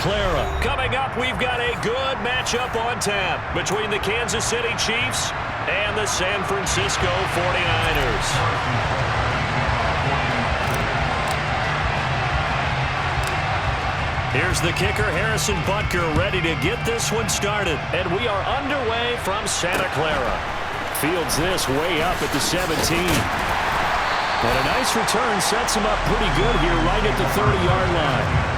Clara. Coming up, we've got a good matchup on tap between the Kansas City Chiefs and the San Francisco 49ers. Here's the kicker, Harrison Butker, ready to get this one started. And we are underway from Santa Clara. Fields this way up at the 17. And a nice return sets him up pretty good here right at the 30-yard line.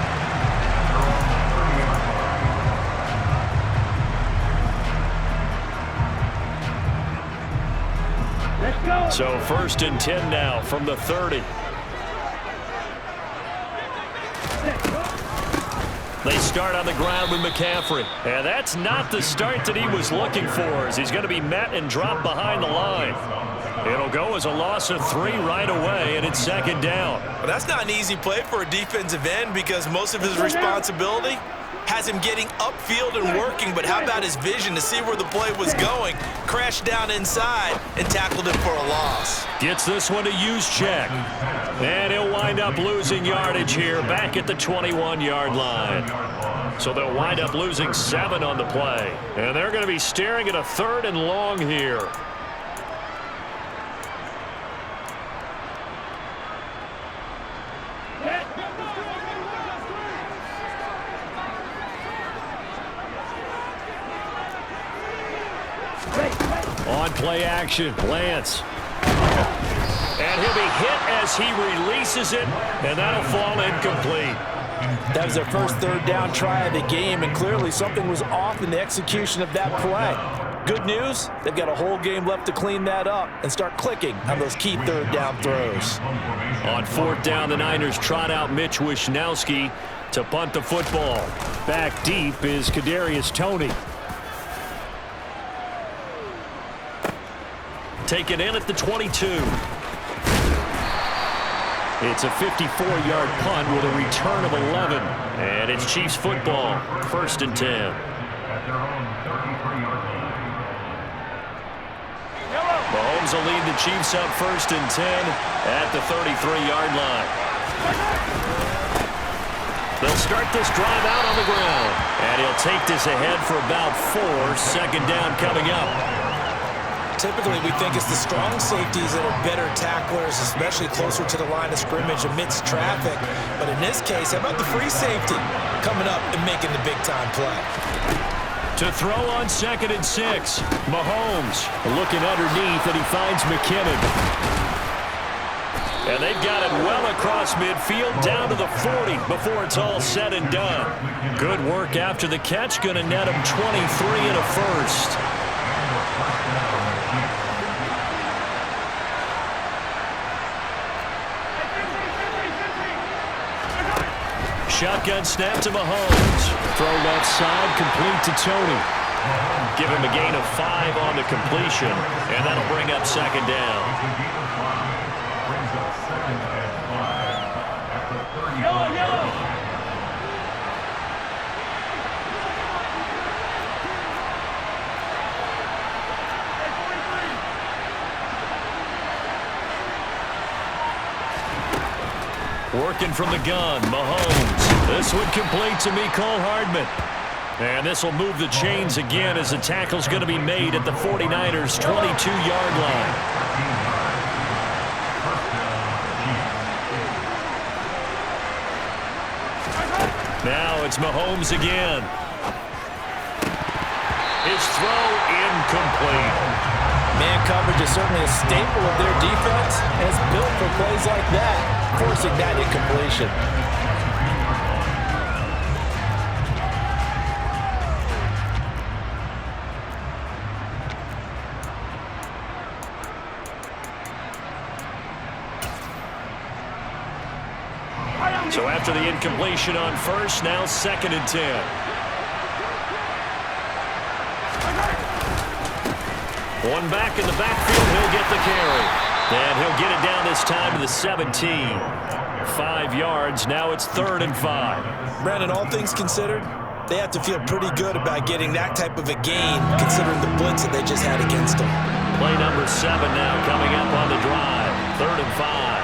Let's go. So 1st and 10 now from the 30. They start on the ground with McCaffrey. And that's not the start that he was looking for, as he's going to be met and dropped behind the line. It'll go as a loss of 3 right away, and it's 2nd down. Well, that's not an easy play for a defensive end because most of his responsibility has him getting upfield and working, but how about his vision to see where the play was going, crashed down inside, and tackled him for a loss. Gets this one to Juszczyk. And he'll wind up losing yardage here back at the 21-yard line. So they'll wind up losing 7 on the play. And they're going to be staring at a 3rd and long here. On play action, Lance. And he'll be hit as he releases it, and that'll fall incomplete. That was their first 3rd down try of the game, and clearly something was off in the execution of that play. Good news, they've got a whole game left to clean that up and start clicking on those key 3rd down throws. On 4th down, the Niners trot out Mitch Wishnowsky to punt the football. Back deep is Kadarius Toney. Taken in at the 22. It's a 54-yard punt with a return of 11. And it's Chiefs football, 1st and 10. Mahomes will lead the Chiefs up 1st and 10 at the 33-yard line. They'll start this drive out on the ground. And he'll take this ahead for about 4. 2nd down coming up. Typically, we think it's the strong safeties that are better tacklers, especially closer to the line of scrimmage amidst traffic. But in this case, how about the free safety coming up and making the big-time play? To throw on 2nd and 6. Mahomes looking underneath, and he finds McKinnon. And they've got it well across midfield down to the 40 before it's all said and done. Good work after the catch. Going to net him 23 and a 1st. Shotgun snap to Mahomes. Throw left side, complete to Toney. Give him a gain of 5 on the completion, and that'll bring up 2nd down. Working from the gun, Mahomes. This one complete to Mecole Hardman. And this will move the chains again as the tackle's going to be made at the 49ers' 22-yard line. Now it's Mahomes again. His throw incomplete. Man coverage is certainly a staple of their defense, and it's built for plays like that, forcing that incompletion. So after the incompletion on 1st, now 2nd and 10. One back in the backfield, he'll get the carry. And he'll get it down this time to the 17. 5 yards, now it's 3rd and 5. Brandon, all things considered, they have to feel pretty good about getting that type of a gain, considering the blitz that they just had against them. Play number 7 now coming up on the drive. 3rd and 5.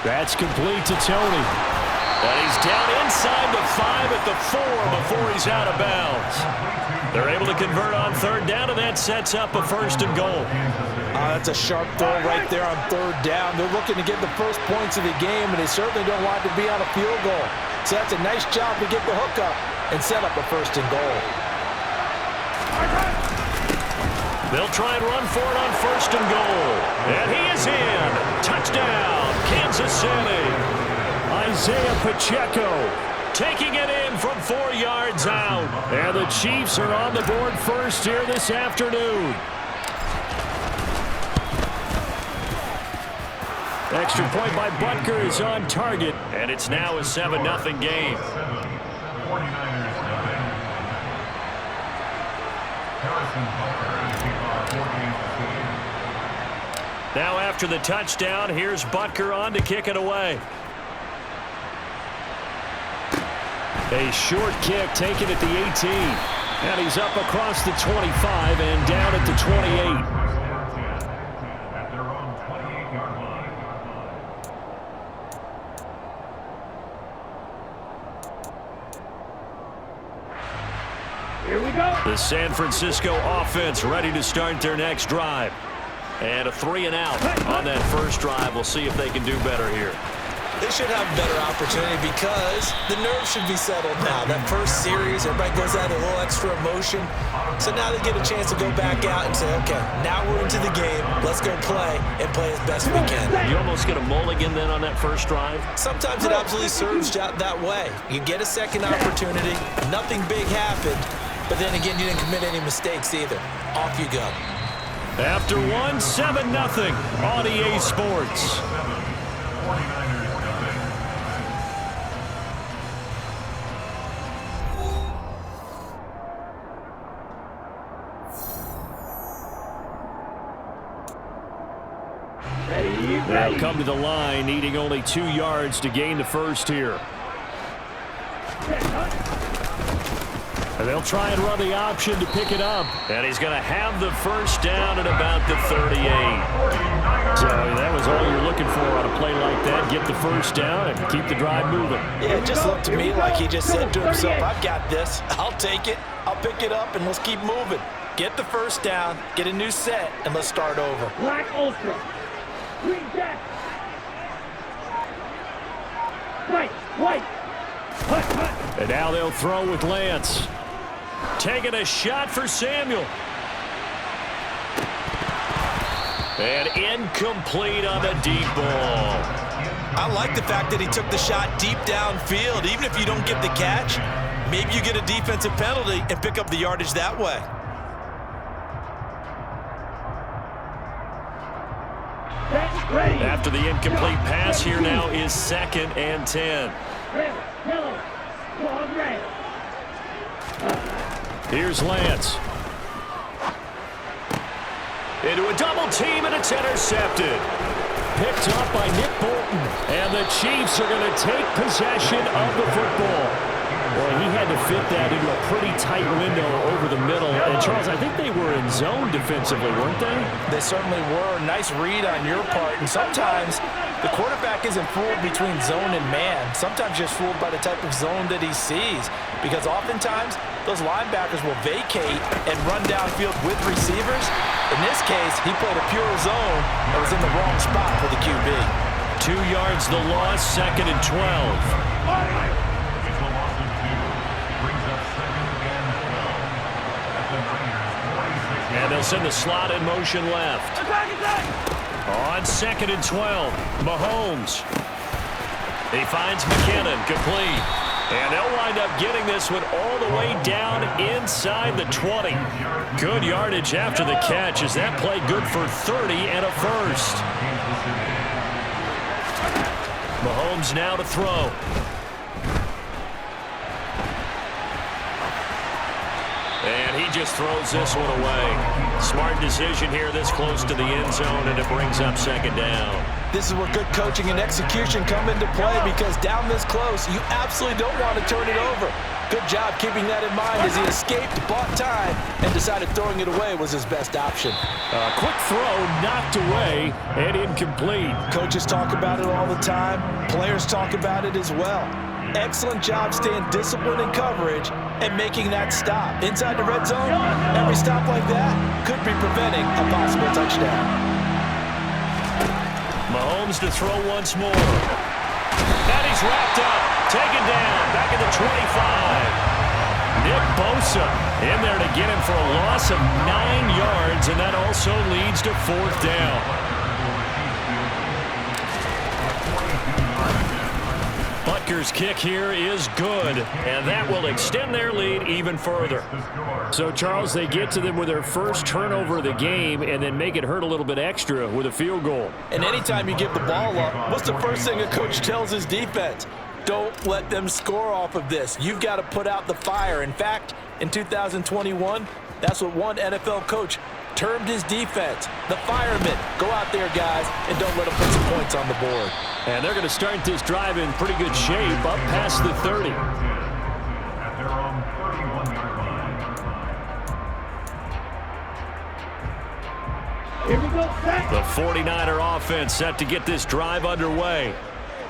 That's complete to Toney. And he's down inside the 5 at the 4 before he's out of bounds. They're able to convert on third down, and that sets up a 1st and goal. That's a sharp throw right there on third down. They're looking to get the first points of the game, and they certainly don't want to be on a field goal. So that's a nice job to get the hook up and set up a 1st and goal. They'll try and run for it on 1st and goal. And he is in. Touchdown, Kansas City. Isaiah Pacheco taking it in from 4 yards out. And the Chiefs are on the board first here this afternoon. Extra point by Butker is on target, and it's now a 7-0 game. Now after the touchdown, here's Butker on to kick it away. A short kick taken at the 18. And he's up across the 25 and down at the 28. Here we go. The San Francisco offense ready to start their next drive. And a 3 and out on that first drive. We'll see if they can do better here. They should have a better opportunity because the nerves should be settled now. That first series, everybody goes out a little extra emotion. So now they get a chance to go back out and say, okay, now we're into the game. Let's go play and play as best we can. You almost get a mulligan then on that first drive? Sometimes it absolutely serves out that way. You get a second opportunity. Nothing big happened. But then again, you didn't commit any mistakes either. Off you go. After 1, 7-0 on EA Sports. They'll come to the line, needing only 2 yards to gain the first here. And they'll try and run the option to pick it up. And he's going to have the first down at about the 38. So that was all you're looking for on a play like that. Get the first down and keep the drive moving. Yeah, it just looked to me like he just said to himself, I've got this. I'll take it. I'll pick it up, and let's keep moving. Get the first down, get a new set, and let's start over. Black Ultra. Green Jack. White. Hut. And now they'll throw with Lance. Taking a shot for Samuel. And incomplete on the deep ball. I like the fact that he took the shot deep downfield. Even if you don't get the catch, maybe you get a defensive penalty and pick up the yardage that way. After the incomplete pass, here now is 2nd and 10. Here's Lance. Into a double team, and it's intercepted. Picked up by Nick Bolton. And the Chiefs are going to take possession of the football. Well, he had to fit that into a pretty tight window over the middle. And, Charles, I think they were in zone defensively, weren't they? They certainly were. Nice read on your part. And sometimes the quarterback isn't fooled between zone and man. Sometimes just fooled by the type of zone that he sees. Because oftentimes, those linebackers will vacate and run downfield with receivers. In this case, he played a pure zone that was in the wrong spot for the QB. 2 yards the loss, 2nd and 12. And they'll send the slot in motion left. On 2nd and 12, Mahomes. He finds McKinnon, complete. And they'll wind up getting this one all the way down inside the 20. Good yardage after the catch. Is that play good for 30 and a first? Mahomes now to throw. And he just throws this one away. Smart decision here this close to the end zone, and it brings up 2nd down. This is where good coaching and execution come into play, because down this close, you absolutely don't want to turn it over. Good job keeping that in mind as he escaped, bought time, and decided throwing it away was his best option. A quick throw knocked away and incomplete. Coaches talk about it all the time. Players talk about it as well. Excellent job staying disciplined in coverage and making that stop. Inside the red zone, every stop like that could be preventing a possible touchdown. Mahomes to throw once more. And he's wrapped up. Taken down. Back at the 25. Nick Bosa in there to get him for a loss of 9 yards, and that also leads to 4th down. Butker's kick here is good, and that will extend their lead even further. So, Charles, they get to them with their first turnover of the game and then make it hurt a little bit extra with a field goal. And anytime you give the ball up, what's the first thing a coach tells his defense? Don't let them score off of this. You've got to put out the fire. In fact, in 2021, that's what one NFL coach termed his defense, the firemen. Go out there, guys, and don't let them put some points on the board. And they're going to start this drive in pretty good shape up past the 30. Here we go, set. The 49er offense set to get this drive underway.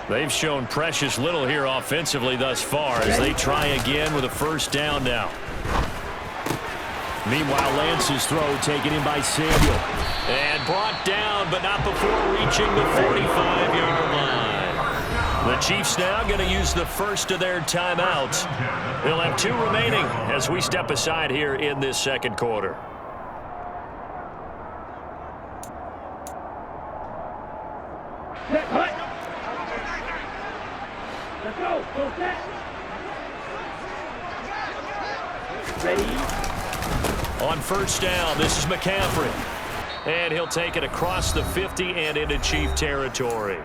They've shown precious little here offensively thus far as they try again with a first down now. Meanwhile, Lance's throw taken in by Samuel. And brought down, but not before reaching the 45-yard line. The Chiefs now going to use the first of their timeouts. They'll have 2 remaining as we step aside here in this second quarter. Set, hut. Let's go. Go set. Ready. On first down, this is McCaffrey. And he'll take it across the 50 and into Chief territory.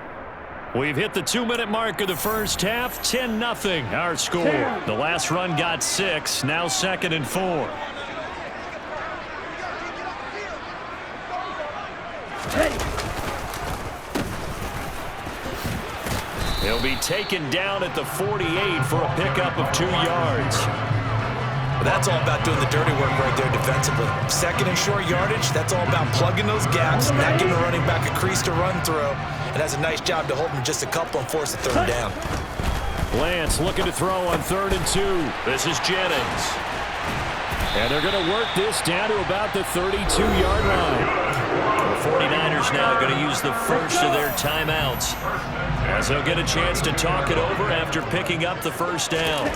We've hit the 2-minute mark of the first half. 10-0 our score. The last run got 6. Now 2nd and 4. Ready. He'll be taken down at the 48 for a pickup of 2 yards. That's all about doing the dirty work right there defensively. 2nd and short yardage, that's all about plugging those gaps, not giving a running back a crease to run through. And has a nice job to hold him just a couple and force a 3rd down. Lance looking to throw on 3rd and 2. This is Jennings. And they're going to work this down to about the 32-yard line. The 49ers now going to use the first of their timeouts as they'll get a chance to talk it over after picking up the first down.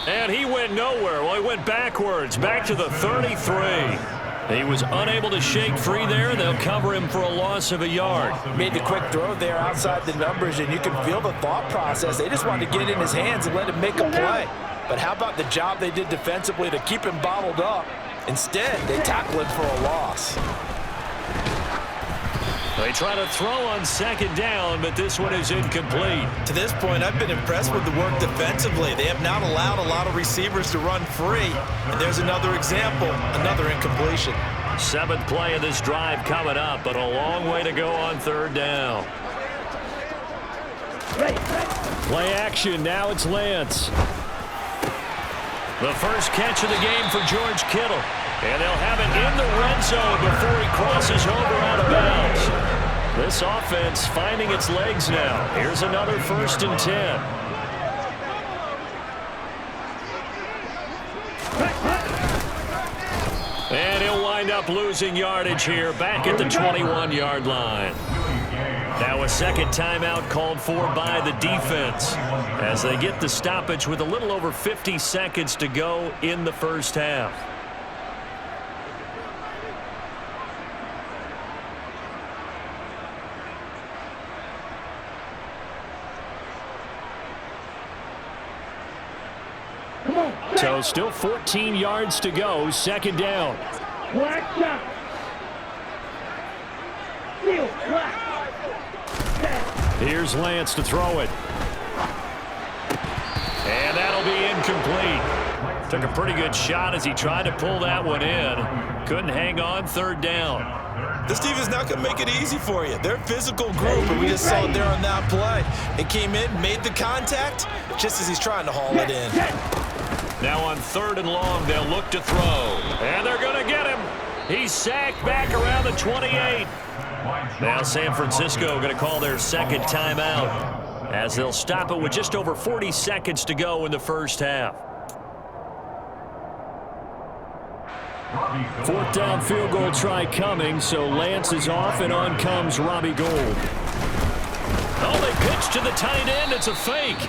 And he went nowhere. Well, he went backwards, back to the 33. He was unable to shake free there. They'll cover him for a loss of a yard. Made the quick throw there outside the numbers, and you can feel the thought process. They just wanted to get it in his hands and let him make a play. But how about the job they did defensively to keep him bottled up? Instead, they tackle him for a loss. They try to throw on 2nd down, but this one is incomplete. To this point, I've been impressed with the work defensively. They have not allowed a lot of receivers to run free. And there's another example, another incompletion. 7th play of this drive coming up, but a long way to go on 3rd down. Play action, now it's Lance. The first catch of the game for George Kittle. And they'll have it in the red zone before he crosses over out of bounds. This offense finding its legs now. Here's another 1st and 10. And he'll wind up losing yardage here back at the 21-yard line. Now a 2nd timeout called for by the defense as they get the stoppage with a little over 50 seconds to go in the first half. So still 14 yards to go, 2nd down. Black shot. Steal, black. Here's Lance to throw it. And that'll be incomplete. Took a pretty good shot as he tried to pull that one in. Couldn't hang on 3rd down. This defense is not going to make it easy for you. They're a physical group, and we just saw it there on that play. It came in, made the contact, just as he's trying to haul it in. Now on 3rd and long, they'll look to throw. And they're going to get him. He's sacked back around the 28. Now San Francisco going to call their second timeout as they'll stop it with just over 40 seconds to go in the first half. 4th down field goal try coming, so Lance is off and on comes Robbie Gould. Oh, they pitch to the tight end. It's a fake.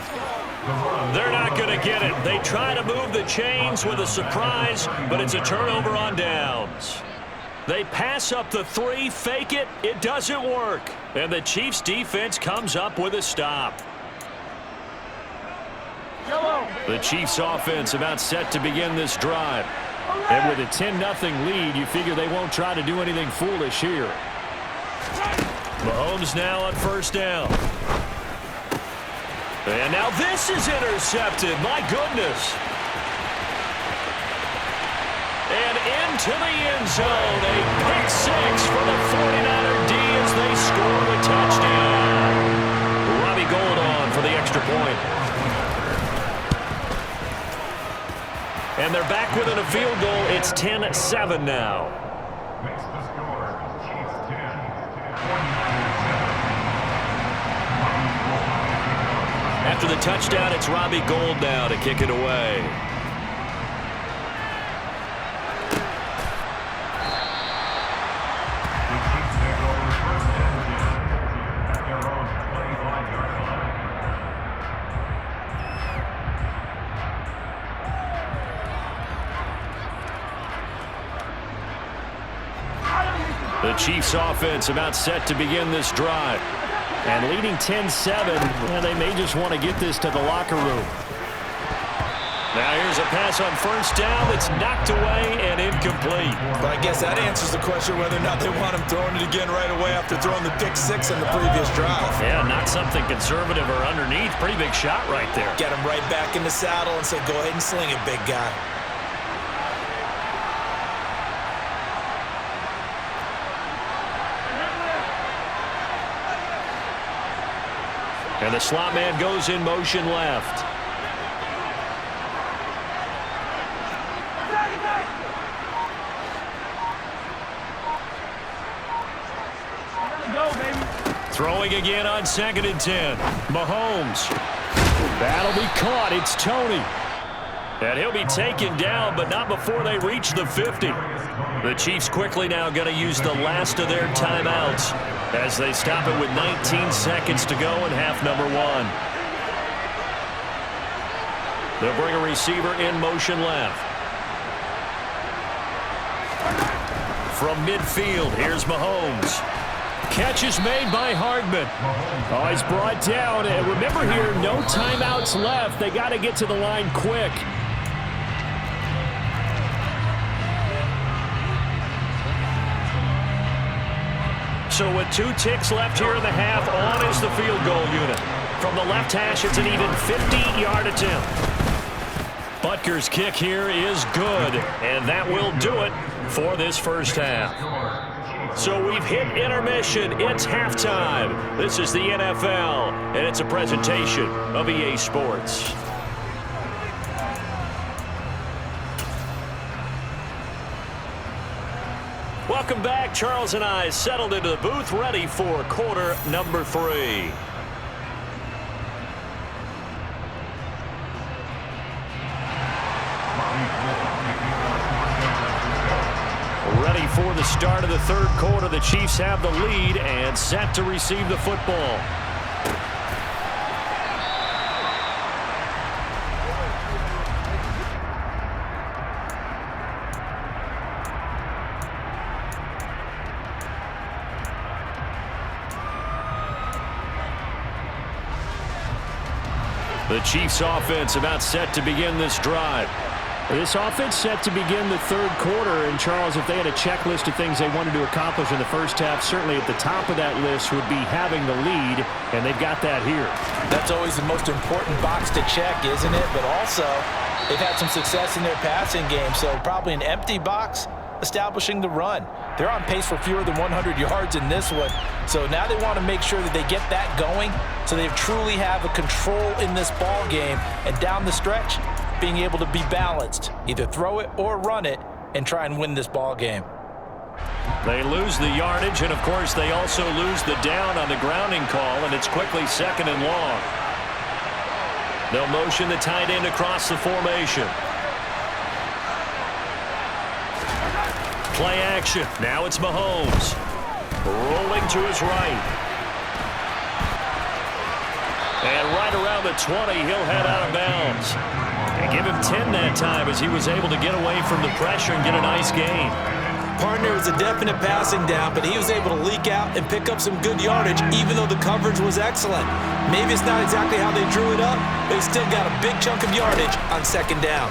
They're not going to get it. They try to move the chains with a surprise, but it's a turnover on downs. They pass up the 3, fake it. It doesn't work. And the Chiefs defense comes up with a stop. The Chiefs offense about set to begin this drive. And with a 10-0 lead, you figure they won't try to do anything foolish here. Mahomes now on 1st down. And now this is intercepted. My goodness. And into the end zone. A pick 6 for the 49er D as they score the touchdown. Robbie Gould on for the extra point. And they're back within a field goal. It's 10-7 now. After the touchdown, it's Robbie Gould now to kick it away. The Chiefs offense about set to begin this drive. And leading 10-7, and they may just want to get this to the locker room. Now here's a pass on 1st down that's knocked away and incomplete. But I guess that answers the question whether or not they want him throwing it again right away after throwing the pick 6 in the previous drive. Yeah, not something conservative or underneath. Pretty big shot right there. Get him right back in the saddle and say, go ahead and sling it, big guy. And the slot man goes in motion left. Throwing again on 2nd and 10. Mahomes. That'll be caught. It's TONEY. And he'll be taken down, but not before they reach the 50. The Chiefs quickly now going to use the last of their timeouts as they stop it with 19 seconds to go in half number 1. They'll bring a receiver in motion left. From midfield, here's Mahomes. Catch is made by Hardman. Oh, he's brought down. And remember here, no timeouts left. They got to get to the line quick. So with 2 ticks left here in the half, on is the field goal unit. From the left hash, it's an even 50-yard attempt. Butker's kick here is good, and that will do it for this first half. So we've hit intermission. It's halftime. This is the NFL, and it's a presentation of EA Sports. Welcome back. Charles and I settled into the booth, ready for quarter number 3. Ready for the start of the 3rd quarter. The Chiefs have the lead and set to receive the football. The Chiefs offense about set to begin this drive. This offense set to begin the 3rd quarter, and Charles, if they had a checklist of things they wanted to accomplish in the first half, certainly at the top of that list would be having the lead, and they've got that here. That's always the most important box to check, isn't it? But also, they've had some success in their passing game, so probably an empty box, establishing the run. They're on pace for fewer than 100 yards in this one. So now they want to make sure that they get that going so they truly have a control in this ball game. And down the stretch, being able to be balanced, either throw it or run it, and try and win this ball game. They lose the yardage, and of course they also lose the down on the grounding call, and it's quickly 2nd and long. They'll motion the tight end across the formation. Play action. Now it's Mahomes. Rolling to his right. And right around the 20, he'll head out of bounds. And give him 10 that time as he was able to get away from the pressure and get a nice gain. Partner was a definite passing down, but he was able to leak out and pick up some good yardage, even though the coverage was excellent. Maybe it's not exactly how they drew it up, but he still got a big chunk of yardage on 2nd down.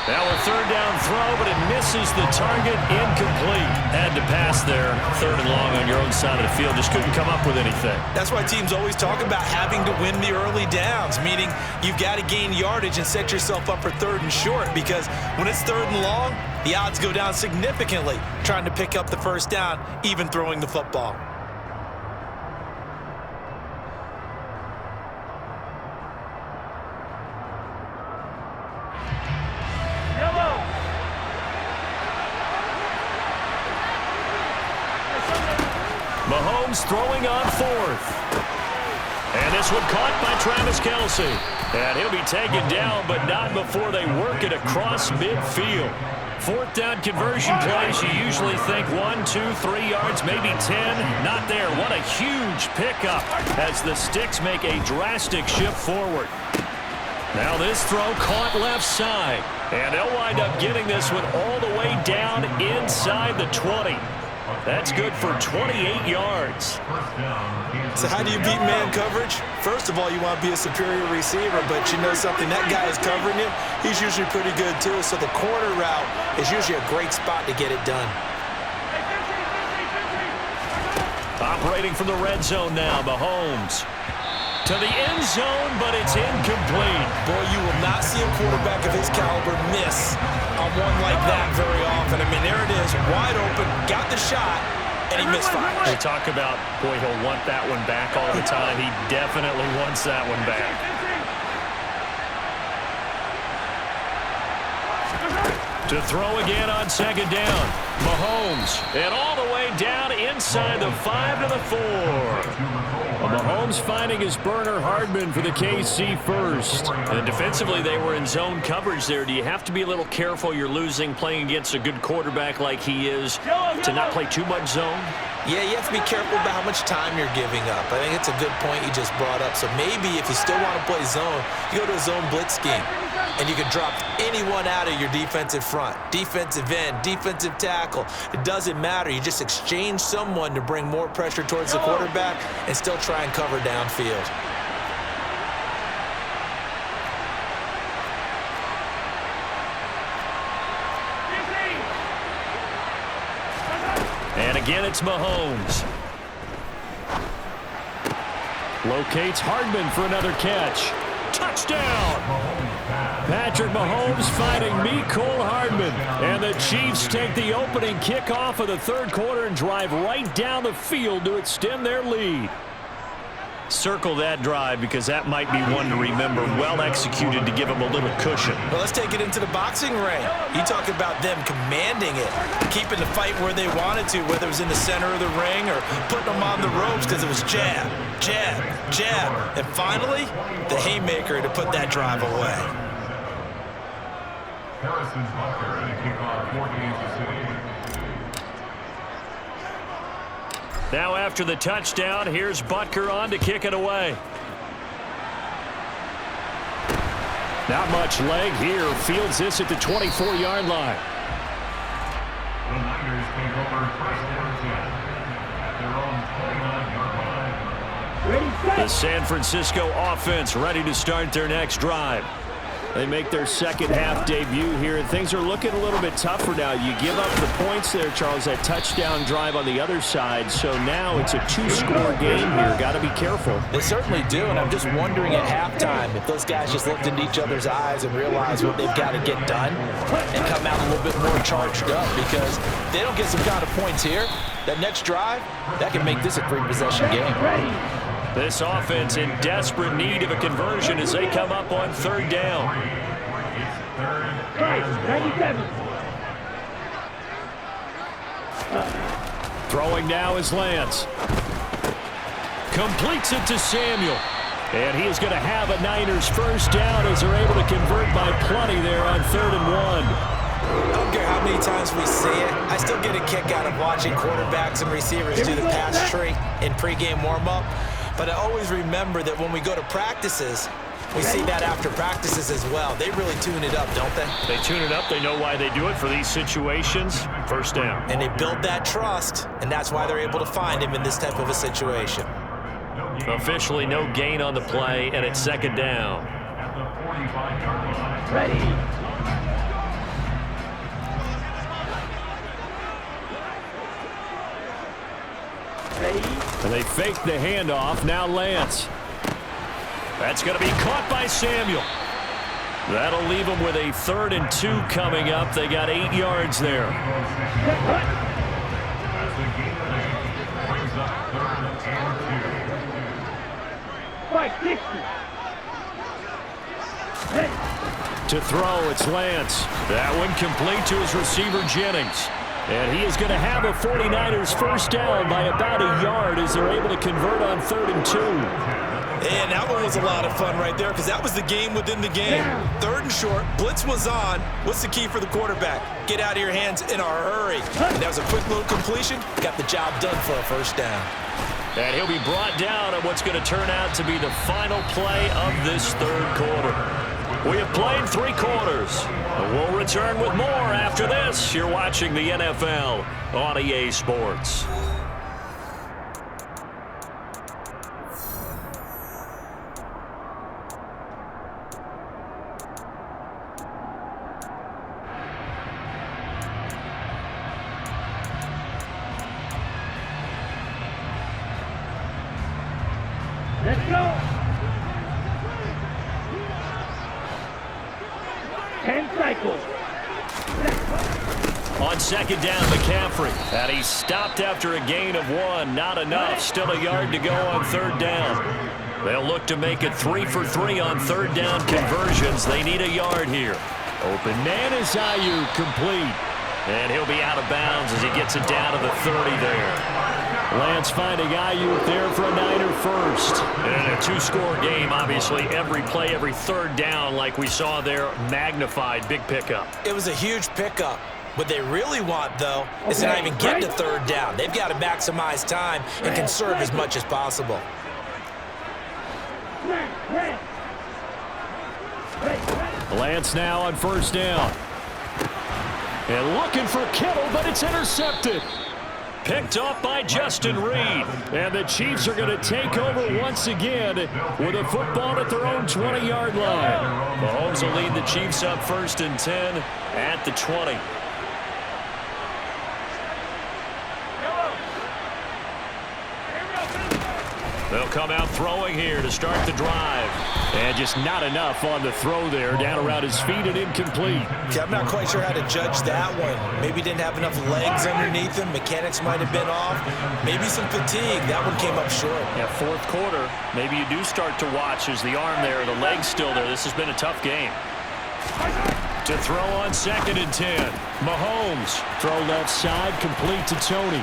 Now a 3rd down throw, but it misses the target, incomplete. Had to pass there, 3rd and long on your own side of the field. Just couldn't come up with anything. That's why teams always talk about having to win the early downs, meaning you've got to gain yardage and set yourself up for 3rd and short, because when it's 3rd and long, the odds go down significantly trying to pick up the 1st down, even throwing the football. Mahomes throwing on 4th. And this one caught by Travis Kelce. And he'll be taken down, but not before they work it across midfield. 4th down conversion plays, you usually think 1, 2, 3 yards, maybe 10. Not there. What a huge pickup as the Sticks make a drastic shift forward. Now this throw caught left side. And they'll wind up getting this one all the way down inside the 20. That's good for 28 yards. So how do you beat man coverage? First of all, you want to be a superior receiver, but you know something, that guy is covering you. He's usually pretty good too, so the corner route is usually a great spot to get it done. Operating from the red zone now, Mahomes. To the end zone, but it's incomplete. Boy, you will not see a quarterback of his caliber miss on one like that very often. I mean, there it is, wide open, got the shot, and he misfired. They talk about, boy, he'll want that one back all the time. He definitely wants that one back. To throw again on 2nd down. Mahomes, and all the way down inside the 5 to the 4. Well, Mahomes finding his burner Hardman for the KC first. And defensively, they were in zone coverage there. Do you have to be a little careful you're losing playing against a good quarterback like he is to not play too much zone? Yeah, you have to be careful about how much time you're giving up. I think it's a good point you just brought up. So maybe if you still want to play zone, you go to a zone blitz scheme. And you can drop anyone out of your defensive front. Defensive end, defensive tackle. It doesn't matter. You just exchange someone to bring more pressure towards the quarterback and still try and cover downfield. And again, it's Mahomes. Locates Hardman for another catch. Touchdown! Patrick Mahomes fighting Mecole Hardman. And the Chiefs take the opening kickoff of the 3rd quarter and drive right down the field to extend their lead. Circle that drive because that might be one to remember. Well executed to give them a little cushion. Well, let's take it into the boxing ring. You talk about them commanding it, keeping the fight where they wanted to, whether it was in the center of the ring or putting them on the ropes because it was jab, jab, jab. And finally, the haymaker to put that drive away. Harrison's Bucker and a kickoff for Kansas City. Now after the touchdown, here's Butker on to kick it away. Not much leg here. Fields this at the 24-yard line. The Niners take over 1st and 10 at their own 29-yard line. Ready, set. The San Francisco offense ready to start their next drive. They make their second half debut here, and things are looking a little bit tougher now. You give up the points there, Charles, that touchdown drive on the other side. So now it's a 2-score game here. Got to be careful. They certainly do, and I'm just wondering at halftime if those guys just looked into each other's eyes and realized what they've got to get done and come out a little bit more charged up, because if they don't get some kind of points here, that next drive, that can make this a 3-possession game. This offense in desperate need of a conversion as they come up on third down. 97. Throwing now is Lance. Completes it to Samuel. And he is going to have a Niners first down as they're able to convert by plenty there on 3rd and 1. I don't care how many times we see it. I still get a kick out of watching quarterbacks and receivers do the pass tree in pregame warm-up. But I always remember that when we go to practices, we see that after practices as well. They really tune it up, don't they? They tune it up. They know why they do it for these situations. First down. And they build that trust, and that's why they're able to find him in this type of a situation. Officially no gain on the play, and it's second down. Ready. And they fake the handoff. Now Lance. That's going to be caught by Samuel. That'll leave them with a 3rd and 2 coming up. They got 8 yards there. To throw, it's Lance. That one complete to his receiver, Jennings. And he is going to have a 49ers first down by about a yard as they're able to convert on 3rd and 2. And that one was a lot of fun right there, because that was the game within the game. 3rd and short, blitz was on. What's the key for the quarterback? Get out of your hands in a hurry. And that was a quick little completion. Got the job done for a first down. And he'll be brought down at what's going to turn out to be the final play of this 3rd quarter. We have played 3 quarters. We'll return with more after this. You're watching the NFL on EA Sports. Let's go. 10 cycles. On second down, McCaffrey. And he stopped after a gain of 1. Not enough. Still a yard to go on 3rd down. They'll look to make it 3 for 3 on 3rd down conversions. They need a yard here. Open man is Ayuk, complete. And he'll be out of bounds as he gets it down to the 30 there. Lance finding Ayuk there for a Niner first. And a 2-score game, obviously. Every play, every 3rd down, like we saw there, magnified. Big pickup. It was a huge pickup. What they really want, though, is to not even get to 3rd down. They've got to maximize time and conserve as much as possible. Lance now on first down. And looking for Kittle, but it's intercepted. Picked off by Justin Reed. And the Chiefs are going to take over once again with a football at their own 20-yard line. Mahomes will lead the Chiefs up 1st and 10 at the 20. They'll come out throwing here to start the drive. And just not enough on the throw there. Down around his feet and incomplete. Okay, I'm not quite sure how to judge that one. Maybe didn't have enough legs underneath him. Mechanics might have been off. Maybe some fatigue. That one came up short. Yeah, 4th quarter. Maybe you do start to watch as the arm there, the leg's still there. This has been a tough game. To throw on 2nd and 10. Mahomes. Throw left side, complete to TONEY.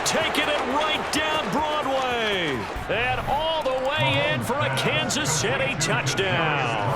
Taking it right down Broadway. And all the way in for a Kansas City touchdown.